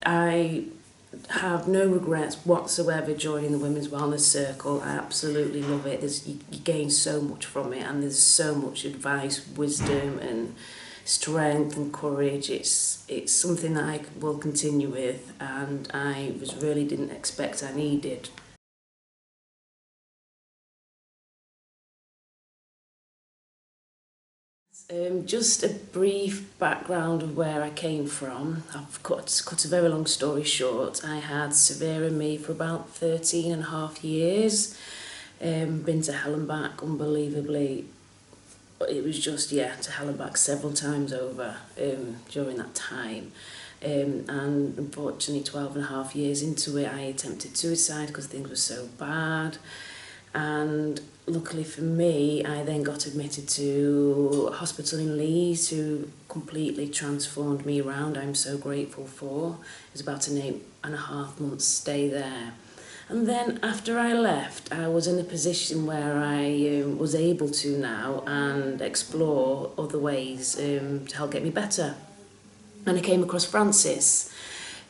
I have no regrets whatsoever joining the Women's Wellness Circle. I absolutely love it. You gain so much from it, and there's so much advice, wisdom and strength and courage. It's something that I will continue with, and I really didn't expect I needed. Just a brief background of where I came from. I've cut a very long story short. I had severe ME for about 13 and a half years. Been to hell and back, unbelievably. It was just, to hell and back several times over during that time. And unfortunately 12 and a half years into it, I attempted suicide because things were so bad. And luckily for me, I then got admitted to a hospital in Leeds, who completely transformed me around. I'm so grateful for. It was about an 8.5 month stay there. And then after I left, I was in a position where I was able to now and explore other ways to help get me better. And I came across Frances.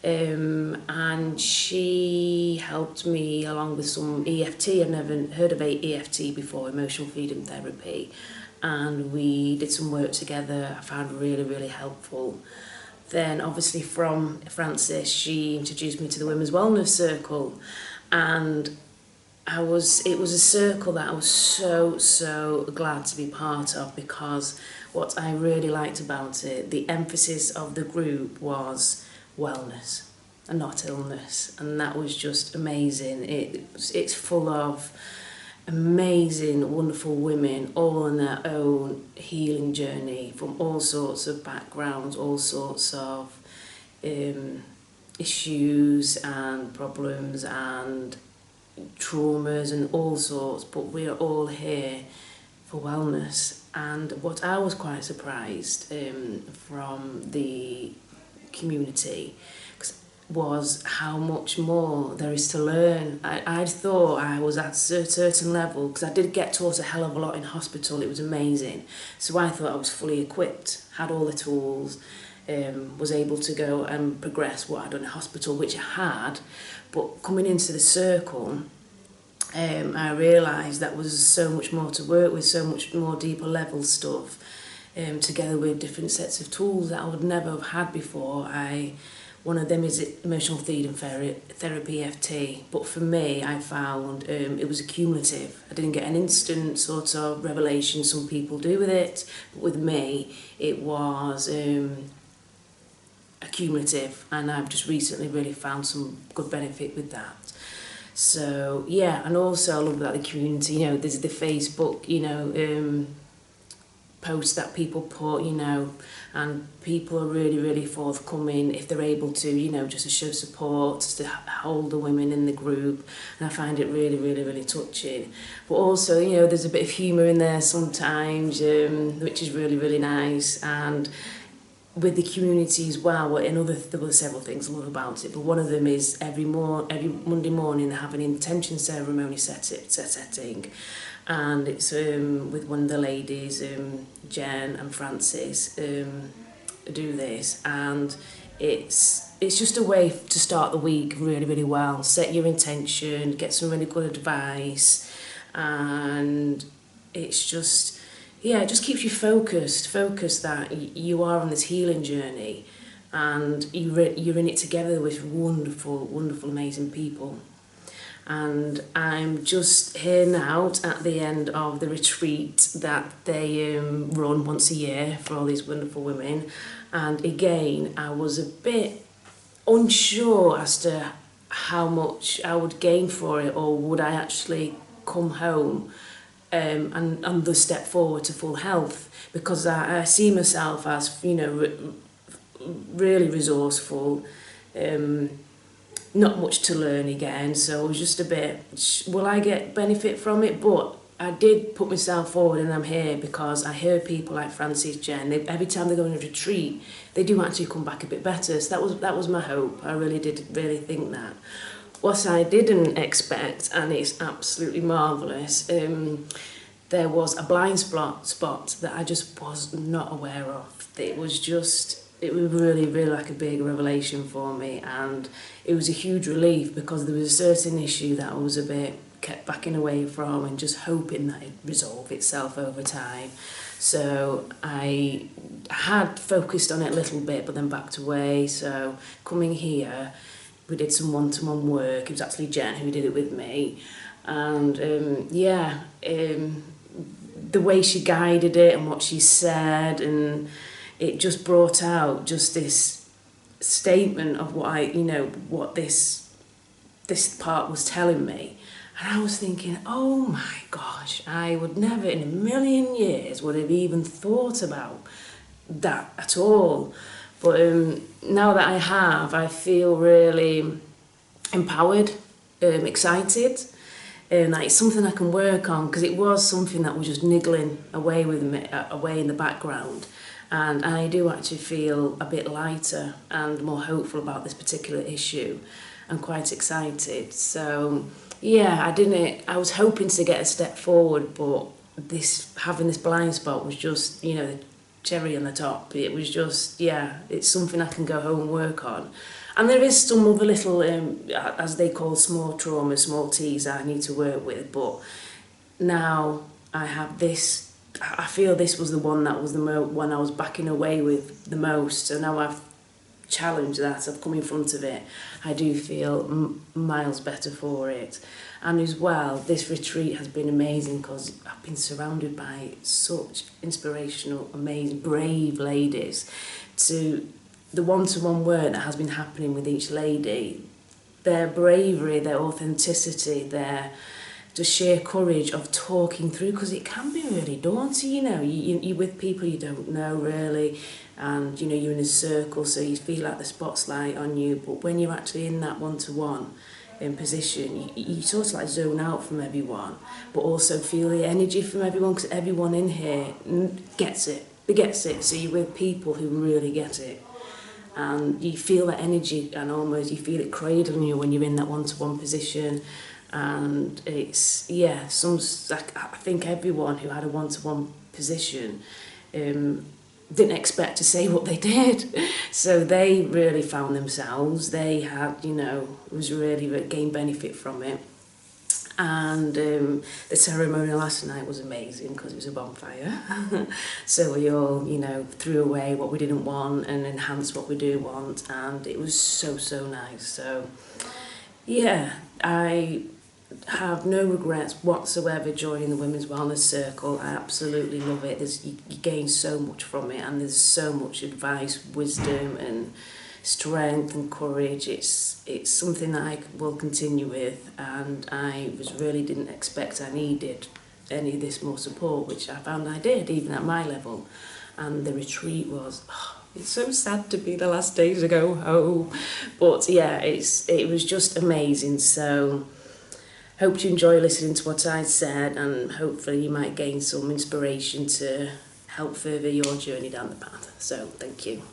And she helped me along with some EFT. I'd never heard of EFT before, emotional freedom therapy, and we did some work together. I found really, really helpful. Then obviously from Frances, she introduced me to the Women's Wellness Circle, and it was a circle that I was so glad to be part of, because what I really liked about it, the emphasis of the group was wellness and not illness, and that was just amazing. It's full of amazing, wonderful women, all on their own healing journey from all sorts of backgrounds, all sorts of issues and problems and traumas and all sorts, but we're all here for wellness. And what I was quite surprised from the community was how much more there is to learn. I thought I was at a certain level, because I did get taught a hell of a lot in hospital. It was amazing. So I thought I was fully equipped, had all the tools, was able to go and progress what I'd done in hospital, which I had. But coming into the circle, I realised that was so much more to work with, so much more deeper level stuff, together with different sets of tools that I would never have had before. One of them is emotional freedom therapy, EFT, but for me, I found it was accumulative. I didn't get an instant sort of revelation some people do with it, but with me, it was accumulative, and I've just recently really found some good benefit with that. So and also I love that the community, there's the Facebook, posts that people put, and people are really forthcoming if they're able to, just to show support, just to hold the women in the group, and I find it really touching. But also, there's a bit of humour in there sometimes, which is really nice. And with the community as well, there were several things I love about it, but one of them is every Monday morning they have an intention ceremony setting, and it's with one of the ladies, Jen and Frances, do this, and it's just a way to start the week really well, set your intention, get some really good advice, and it's just, it just keeps you focused that you are on this healing journey, and you're in it together with wonderful, amazing people. And I'm just here now at the end of the retreat that they run once a year for all these wonderful women. And again, I was a bit unsure as to how much I would gain for it, or would I actually come home and the step forward to full health, because I see myself as, really resourceful, not much to learn again, so it was just a bit, will I get benefit from it? But I did put myself forward, and I'm here because I heard people like Frances, Jen, every time they go on a retreat, they do actually come back a bit better. So that was my hope. I really did think that. What I didn't expect, and it's absolutely marvellous, there was a blind spot that I just was not aware of. It was just it was really like a big revelation for me, and it was a huge relief because there was a certain issue that I was a bit kept backing away from and just hoping that it resolve itself over time. So I had focused on it a little bit but then backed away. So coming here, we did some one-to-one work. It was actually Jen who did it with me, and the way she guided it and what she said, and it just brought out just this statement of what this part was telling me. And I was thinking, oh my gosh, I would never in a million years would have even thought about that at all. But now that I have, I feel really empowered, excited, and like it's something I can work on, because it was something that was just niggling away with me, away in the background. And I do actually feel a bit lighter and more hopeful about this particular issue. I'm quite excited. So yeah, I was hoping to get a step forward, but having this blind spot was just, the cherry on the top. It was just, it's something I can go home and work on. And there is some other little, as they call small traumas, small T's that I need to work with. But now I have this. I feel this was the one that was the one I was backing away with the most. So now I've challenged that, I've come in front of it. I do feel miles better for it. And as well, this retreat has been amazing because I've been surrounded by such inspirational, amazing, brave ladies. To the one-to-one work that has been happening with each lady, their bravery, their authenticity, their just sheer courage of talking through, because it can be really daunting, you're with people you don't know really, and you're in a circle, so you feel like the spotlight on you. But when you're actually in that one-to-one position, you sort of like zone out from everyone, but also feel the energy from everyone, because everyone in here gets it. So you're with people who really get it, and you feel that energy, and almost you feel it cradling you when you're in that one-to-one position. And it's, I think everyone who had a one-to-one position didn't expect to say what they did. So they really found themselves. They had, it was really gained benefit from it. And the ceremony last night was amazing because it was a bonfire. So we all, threw away what we didn't want and enhanced what we do want. And it was so nice. So, yeah, I have no regrets whatsoever joining the Women's Wellness Circle. I absolutely love it. You gain so much from it, and there's so much advice, wisdom and strength and courage. It's something that I will continue with, and I really didn't expect I needed any of this more support, which I found I did, even at my level. And the retreat was... it's so sad to be the last day to go home. But yeah, it was just amazing. So hope you enjoy listening to what I said, and hopefully you might gain some inspiration to help further your journey down the path. So thank you.